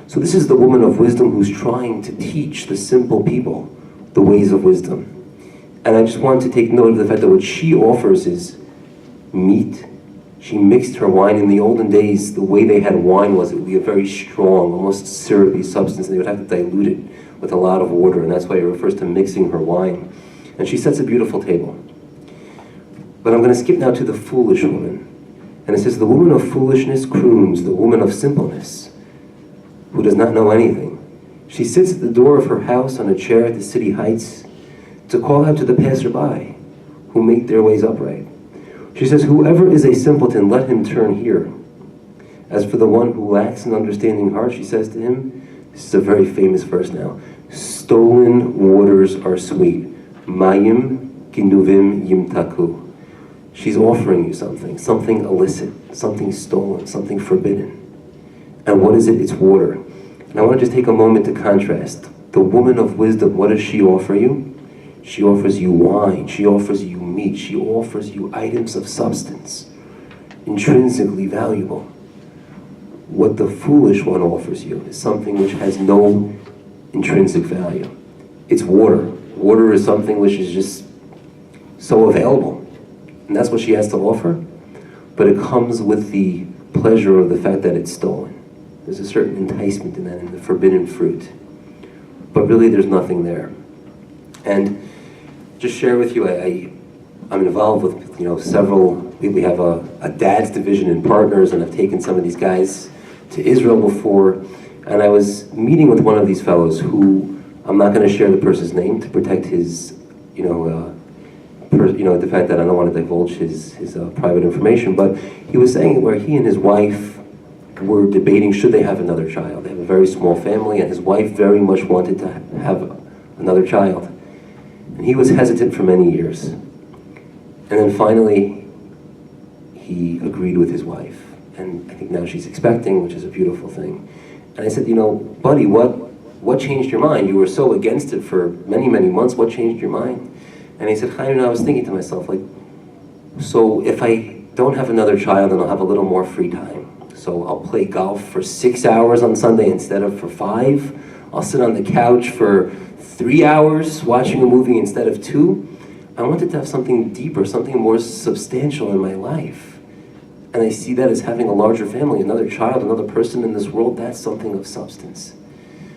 So this is the woman of wisdom who's trying to teach the simple people the ways of wisdom. And I just want to take note of the fact that what she offers is meat. She mixed her wine. In the olden days, the way they had wine was it would be a very strong, almost syrupy substance, and they would have to dilute it with a lot of water, and that's why it refers to mixing her wine. And she sets a beautiful table. But I'm going to skip now to the foolish woman. And it says, the woman of foolishness croons, the woman of simpleness, who does not know anything. She sits at the door of her house on a chair at the city heights to call out to the passerby, who make their ways upright. She says, whoever is a simpleton, let him turn here. As for the one who lacks an understanding heart, she says to him, this is a very famous verse now, stolen waters are sweet. Mayim ginuvim yimtaku. She's offering you something illicit, something stolen, something forbidden. And what is it? It's water. And I want to just take a moment to contrast. The woman of wisdom, what does she offer you? She offers you wine, she offers you meat, she offers you items of substance, intrinsically valuable. What the foolish one offers you is something which has no intrinsic value. It's water. Water is something which is just so available. And that's what she has to offer. But it comes with the pleasure of the fact that it's stolen. There's a certain enticement in that, in the forbidden fruit. But really there's nothing there. And just share with you, I'm involved with several, we have a dad's division in partners, and I've taken some of these guys to Israel before, and I was meeting with one of these fellows who, I'm not going to share the person's name to protect his, the fact that I don't want to divulge his private information, but he was saying where he and his wife were debating should they have another child. They have a very small family, and his wife very much wanted to have another child. And he was hesitant for many years. And then finally, he agreed with his wife. And I think now she's expecting, which is a beautiful thing. And I said, buddy, what changed your mind? You were so against it for many, many months. What changed your mind? And he said, Chaim, I was thinking to myself, so if I don't have another child, then I'll have a little more free time. So I'll play golf for 6 hours on Sunday instead of for 5. I'll sit on the couch for 3 hours watching a movie instead of 2. I wanted to have something deeper, something more substantial in my life. And I see that as having a larger family, another child, another person in this world. That's something of substance.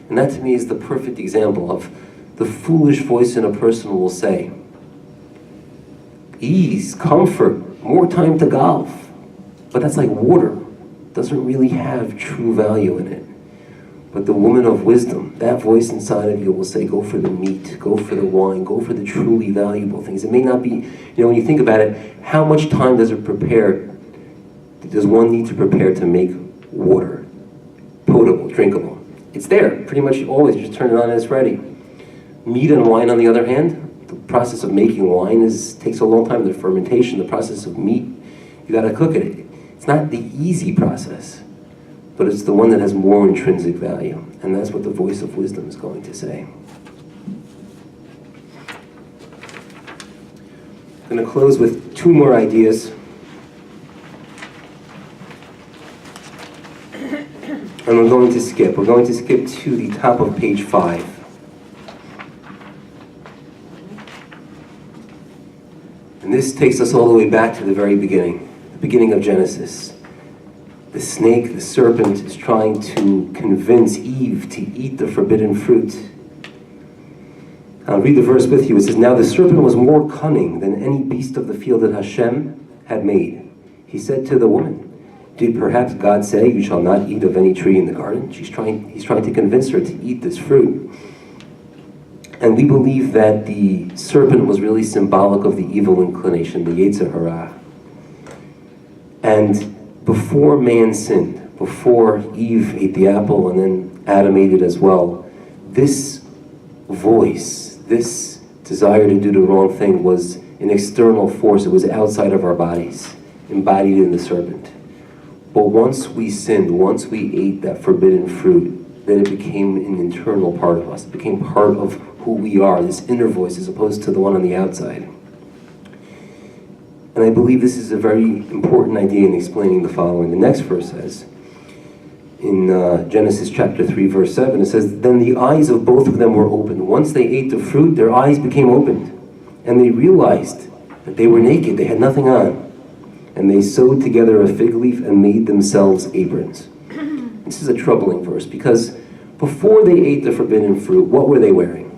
And that to me is the perfect example of the foolish voice in a person will say, ease, comfort, more time to golf. But that's like water. It doesn't really have true value in it. But the woman of wisdom, that voice inside of you will say, go for the meat, go for the wine, go for the truly valuable things. It may not be, when you think about it, how much time does one need to prepare to make water potable, drinkable? It's there, pretty much always. You just turn it on and it's ready. Meat and wine, on the other hand, the process of making wine takes a long time. The fermentation, the process of meat, you gotta cook it. It's not the easy process, but it's the one that has more intrinsic value. And that's what the voice of wisdom is going to say. I'm going to close with 2 more ideas. And we're going to skip. We're going to skip to the top of page 5. And this takes us all the way back to the very beginning of Genesis. The snake, the serpent, is trying to convince Eve to eat the forbidden fruit. I'll read the verse with you. It says, now the serpent was more cunning than any beast of the field that Hashem had made. He said to the woman, did perhaps God say, you shall not eat of any tree in the garden? He's trying to convince her to eat this fruit. And we believe that the serpent was really symbolic of the evil inclination, the Yetzer Hara. And before man sinned, before Eve ate the apple and then Adam ate it as well, this voice, this desire to do the wrong thing was an external force. It was outside of our bodies, embodied in the serpent. But once we sinned, once we ate that forbidden fruit, then it became an internal part of us. It became part of who we are, this inner voice, as opposed to the one on the outside. And I believe this is a very important idea in explaining the following. The next verse says, in Genesis chapter 3, verse 7, it says, then the eyes of both of them were opened. Once they ate the fruit, their eyes became opened. And they realized that they were naked, they had nothing on. And they sewed together a fig leaf and made themselves aprons. This is a troubling verse, because before they ate the forbidden fruit, what were they wearing?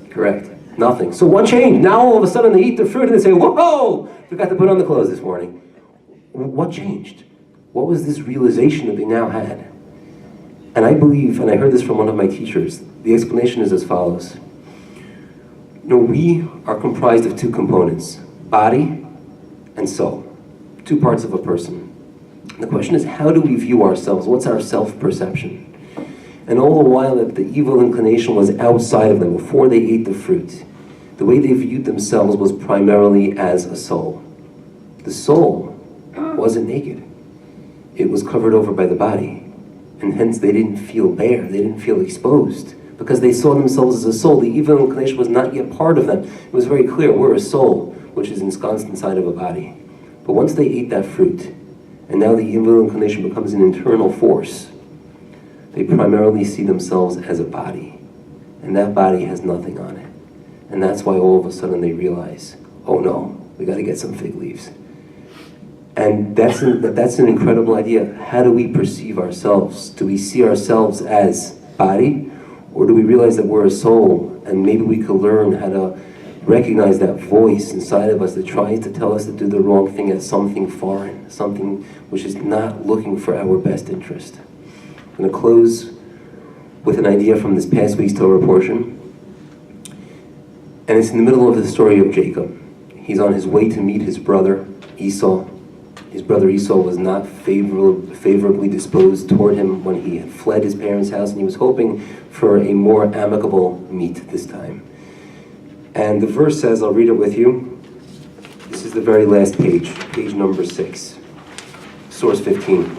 Correct. Nothing. So what changed? Now all of a sudden they eat the fruit and they say, whoa, forgot to put on the clothes this morning. What changed? What was this realization that they now had? And I believe, and I heard this from one of my teachers, the explanation is as follows. We are comprised of 2 components, body and soul, 2 parts of a person. And the question is, how do we view ourselves? What's our self-perception? And all the while that the evil inclination was outside of them, before they ate the fruit, the way they viewed themselves was primarily as a soul. The soul wasn't naked. It was covered over by the body. And hence they didn't feel bare, they didn't feel exposed, because they saw themselves as a soul. The evil inclination was not yet part of them. It was very clear, we're a soul, which is ensconced inside of a body. But once they ate that fruit, and now the evil inclination becomes an internal force, They primarily see themselves as a body, and that body has nothing on it. And that's why all of a sudden they realize, oh no, we got to get some fig leaves. And that's an incredible idea. How do we perceive ourselves? Do we see ourselves as body, or do we realize that we're a soul, and maybe we could learn how to recognize that voice inside of us that tries to tell us to do the wrong thing as something foreign, something which is not looking for our best interest. I'm going to close with an idea from this past week's Torah portion. And it's in the middle of the story of Jacob. He's on his way to meet his brother Esau. His brother Esau was not favorably disposed toward him when he had fled his parents' house, and he was hoping for a more amicable meet this time. And the verse says, I'll read it with you. This is the very last page, page number 6, source 15.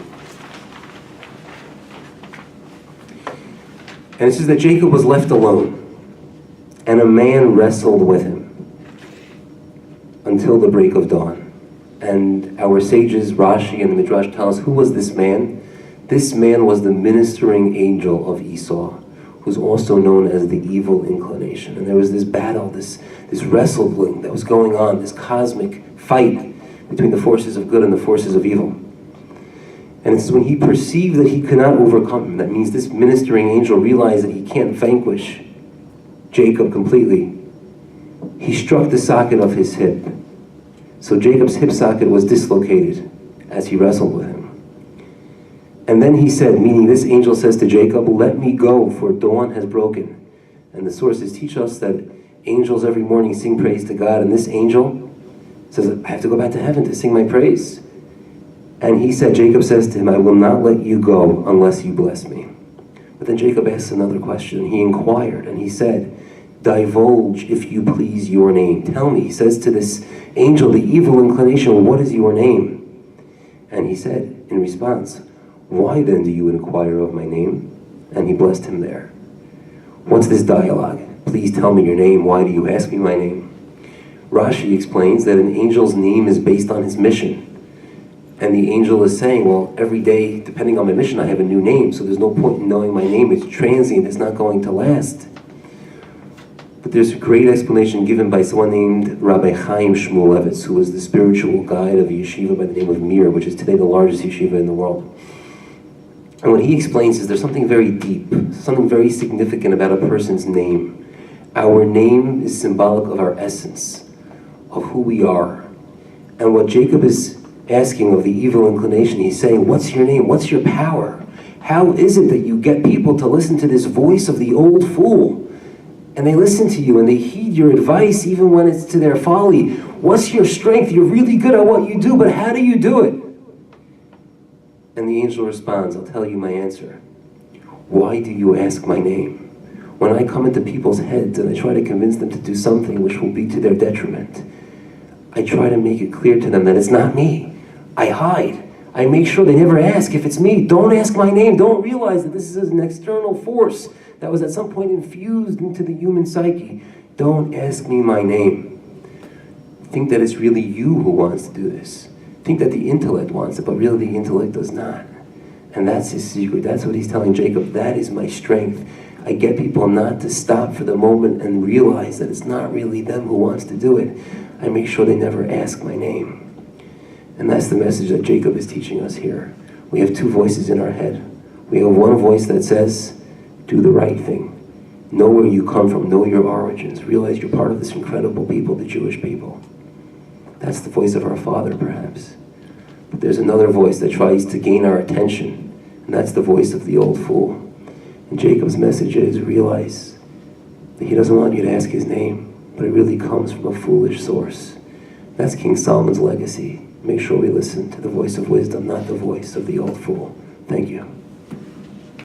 And it says that Jacob was left alone, and a man wrestled with him until the break of dawn. And our sages, Rashi and the Midrash, tell us, who was this man? This man was the ministering angel of Esau, who's also known as the evil inclination. And there was this battle, this wrestling that was going on, this cosmic fight between the forces of good and the forces of evil. And it says when he perceived that he could not overcome him, that means this ministering angel realized that he can't vanquish Jacob completely, he struck the socket of his hip. So Jacob's hip socket was dislocated as he wrestled with him. And then he said, meaning this angel says to Jacob, let me go, for dawn has broken. And the sources teach us that angels every morning sing praise to God, and this angel says, I have to go back to heaven to sing my praise. And he said, Jacob says to him, I will not let you go unless you bless me. But then Jacob asks another question. He inquired, and he said, divulge, if you please, your name. Tell me, he says to this angel, the evil inclination, what is your name? And he said, in response, why then do you inquire of my name? And he blessed him there. What's this dialogue? Please tell me your name. Why do you ask me my name? Rashi explains that an angel's name is based on his mission. And the angel is saying, well, every day, depending on my mission, I have a new name, so there's no point in knowing my name. It's transient. It's not going to last. But there's a great explanation given by someone named Rabbi Chaim, who was the spiritual guide of a yeshiva by the name of Mir, which is today the largest yeshiva in the world. And what he explains is there's something very deep, something very significant about a person's name. Our name is symbolic of our essence, of who we are. And what Jacob is asking of the evil inclination, he's saying, what's your name? What's your power? How is it that you get people to listen to this voice of the old fool? And they listen to you and they heed your advice even when it's to their folly. What's your strength? You're really good at what you do, but how do you do it? And the angel responds, I'll tell you my answer. Why do you ask my name? When I come into people's heads and I try to convince them to do something which will be to their detriment, I try to make it clear to them that it's not me. I hide. I make sure they never ask if it's me. Don't ask my name. Don't realize that this is an external force that was at some point infused into the human psyche. Don't ask me my name. Think that it's really you who wants to do this. Think that the intellect wants it, but really the intellect does not. And that's his secret. That's what he's telling Jacob. That is my strength. I get people not to stop for the moment and realize that it's not really them who wants to do it. I make sure they never ask my name. And that's the message that Jacob is teaching us here. We have two voices in our head. We have one voice that says, do the right thing. Know where you come from. Know your origins. Realize you're part of this incredible people, the Jewish people. That's the voice of our Father, perhaps. But there's another voice that tries to gain our attention, and that's the voice of the old fool. And Jacob's message is, realize that he doesn't want you to ask his name, but it really comes from a foolish source. That's King Solomon's legacy. Make sure we listen to the voice of wisdom, not the voice of the old fool. Thank you.